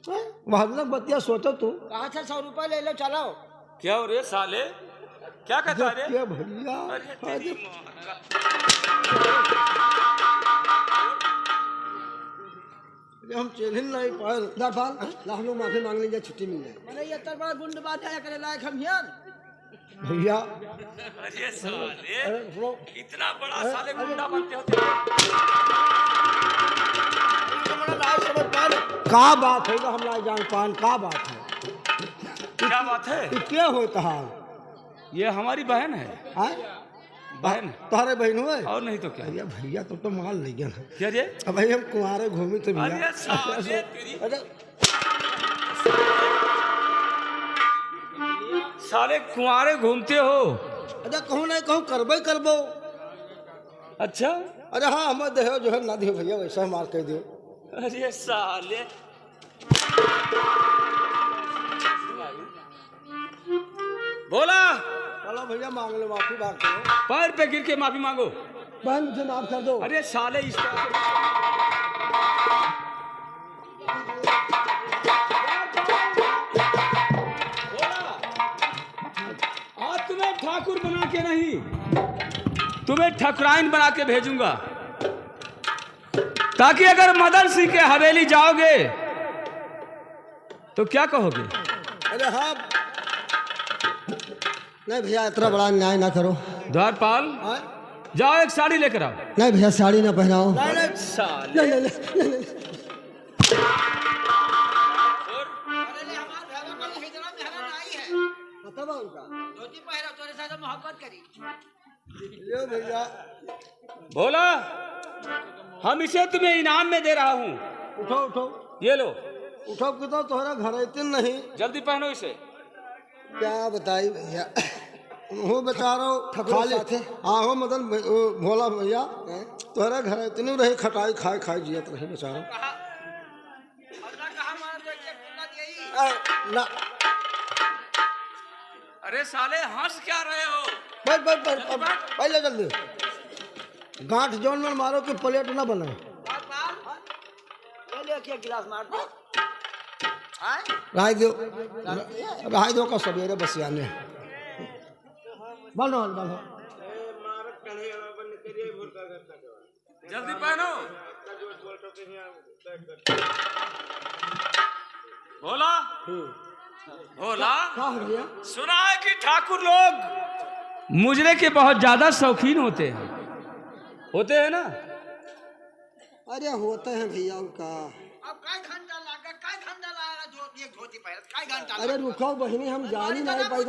भयानक बतिया सोचो तू। कहा था 100 रुपए ले लो चलो। क्या हो रे साले, क्या कहता रे? क्या भैया, अरे तेरी माँ का। हम चल ही नहीं पाए। ला हम लोग माफी मांग लेंगे, छुट्टी मिल जाए। मैंने ये तरह गुंड बात है करे लायक हम यार भैया। अरे साले, अरे इतना बड़ा साले गुंडा बनते होते। का बात है हम ना जान पान, का बात है? क्या बात है? क्या होता है? ये हमारी बहन है। बहन तुम्हारे बहन हुए? और नहीं तो क्या? भैया तो माल ले गया। क्या रे? अब भाई हम कुंवारे घूमे तो भैया। अरे साले तेरी, साले कुंवारे घूमते हो? अरे कहूँ नहीं कहूँ करबे करबो। अच्छा, अरे हाँ हमें देहो जो है ना दियो भैया, वैसा मार कर दियो। अरे साले, बोला चलो भैया मांग लो, माफी बात करो। पैर पे गिर के माफी मांगो। बहन मुझे माफ कर दो। अरे साले इस तरह से आज तुम्हें ठाकुर बना के नहीं, तुम्हें ठकुराइन बना के भेजूंगा, ताकि अगर मदन सिंह के हवेली जाओगे तो क्या कहोगे? अरे हाँ नहीं भैया, इतना बड़ा न्याय ना करो। द्वारपाल, जाओ एक साड़ी लेकर आओ। नहीं भैया, साड़ी ना पहनाओ। साले, भैया बोला हम इसे तुम्हें इनाम में दे रहा हूँ। उठो उठो, ये लो, उठो कि तो तुम्हारा घर इतने नहीं। जल्दी पहनो इसे। क्या बताई भैया, वो बता रहा हूँ खाली। हाँ हो मदन भोला भैया, तुम्हारा घर इतने रहे, खटाई खाए खाए जियत रहे बेचारा। ना अरे साले हंस क्या रहे हो? बस बस बस पहले जल्दी गांठ जोन में मारो कि प्लेट ना बने। गिलास मार दो। राय दो का सवेरे बस आने बनो बनो। जल्दी पहनो। भोला, भोला, क्या हो गया? सुना है कि ठाकुर लोग मुजरे के बहुत ज्यादा शौकीन होते हैं ना? अरे होते हैं भैया उनका। अब काय घंटा लागा जो एक धोती पहन काय घंटा। अरे रुको बहनी, हम जानी नहीं पाई,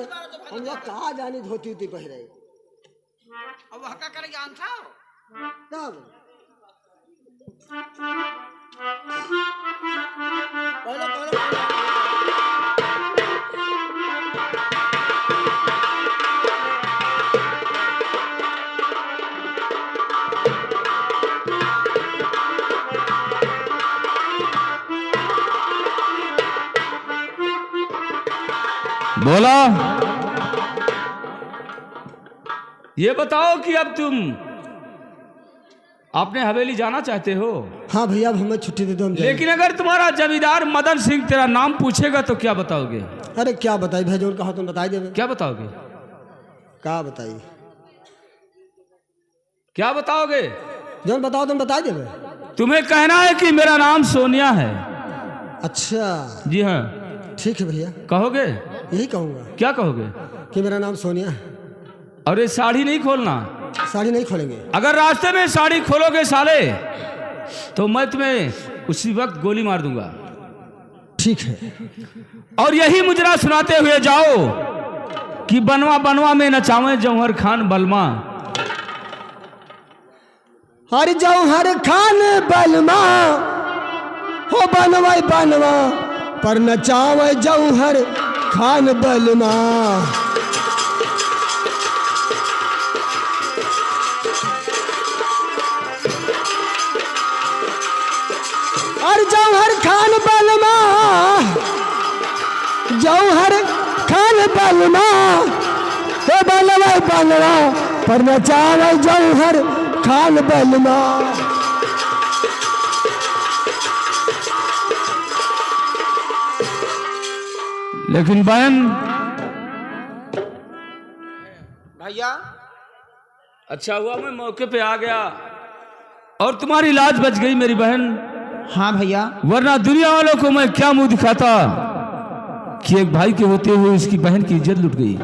हम लोग कहाँ जानी धोती उती पहरे। अब हका करे जान था तब पहले बोला ये बताओ कि अब तुम अपने हवेली जाना चाहते हो? हाँ भैया, अब हमें छुट्टी दे दो, हम जाएंगे। लेकिन अगर तुम्हारा जमींदार मदन सिंह तेरा नाम पूछेगा तो क्या बताओगे? अरे क्या बताई भाई, जो कहा तुम बताई देवे। क्या बताओगे? क्या बताई? क्या बताओगे? जो बताओ तुम बताई देवे। तुम्हें कहना है कि मेरा नाम सोनिया है। अच्छा जी हाँ। ठीक है भैया, कहोगे? यही कहूँगा। क्या कहोगे? कि मेरा नाम सोनिया है। और ये साड़ी नहीं खोलना। साड़ी नहीं खोलेंगे। अगर रास्ते में साड़ी खोलोगे साले तो मैं तुम्हें उसी वक्त गोली मार दूंगा। ठीक है। और यही मुजरा सुनाते हुए जाओ कि बनवा बनवा में नचावे जौहर खान बलमा। हर जौहर खान बलमा हो बनवा बनवा पर नचावे जौहर खान बलमा। और जौहर खान बलमा, जौहर खान बलमा हो बनवा बनवा पर नचावे जौहर खान बलमा। लेकिन बहन भैया अच्छा हुआ मैं मौके पे आ गया और तुम्हारी लाज बच गई मेरी बहन। हाँ भैया, वरना दुनिया वालों को मैं क्या मुंह दिखाता कि एक भाई के होते हुए उसकी बहन की इज्जत लुट गई।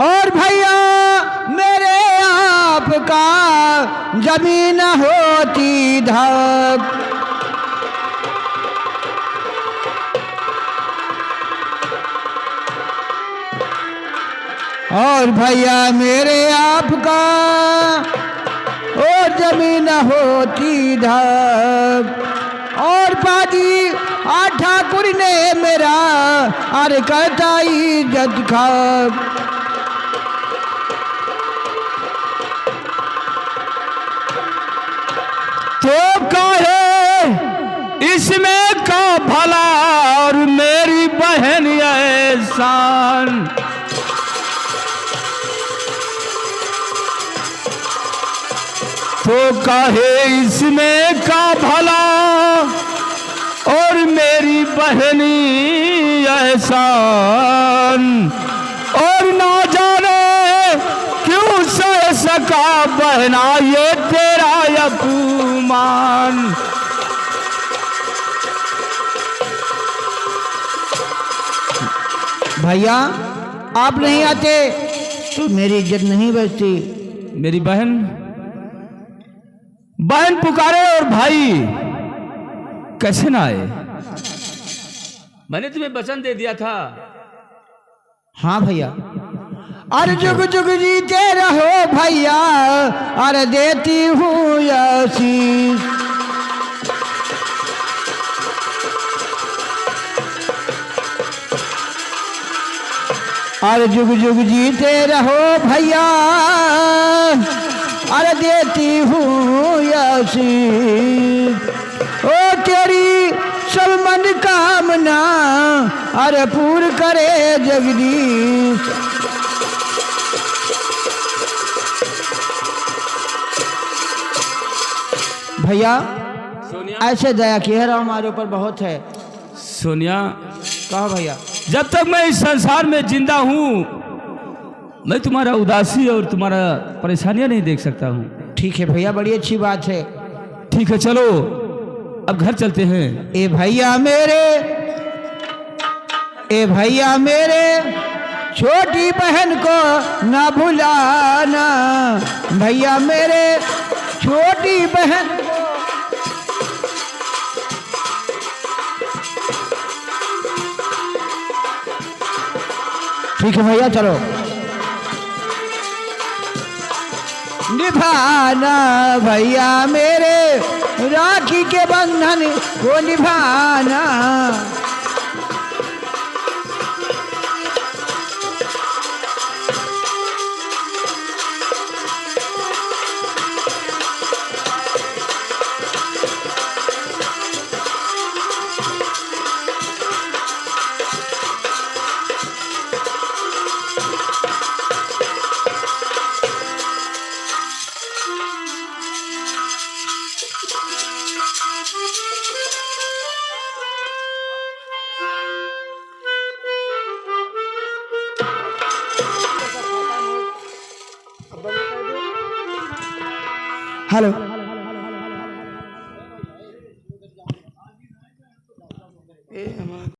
और भैया मेरे आपका जमीन होती धक, और भैया मेरे आपका और जमीन होती धक, और पाजी ठाकुर ने मेरा अरे करता इज्जत खाक। तो कहे इसमें का भला और मेरी बहन एहसान, तो कहे इसमें का भला और मेरी बहनी एहसान, और ना जाने क्यों सह सका बहना ये तेरा अपमान। भैया आप नहीं आते तो मेरी इज्जत नहीं बचती। मेरी बहन पुकारे और भाई कैसे ना आए? मैंने तुम्हें वचन दे दिया था। हाँ भैया, अरे जुग जुग जीते रहो भैया, अरे देती हूँ आशीष। अरे जुग जुग जीते रहो भैया, अरे देती हूँ आशीष। ओ तेरी सब मन कामना अरे पूर्ण करे जगदीश। भैया सोनिया, ऐसे दया किया रहा हमारे ऊपर बहुत है। सोनिया कहो भैया। जब तक मैं इस संसार में जिंदा हूं मैं तुम्हारा उदासी और तुम्हारा परेशानियां नहीं देख सकता हूं। ठीक है भैया, बड़ी अच्छी बात है। ठीक है चलो अब घर चलते हैं। ए भैया मेरे छोटी बहन को ना भुलाना, भैया मेरे छोटी बहन को। ठीक है भैया चलो। निभाना भैया मेरे राखी के बंधन को निभाना। हेलो।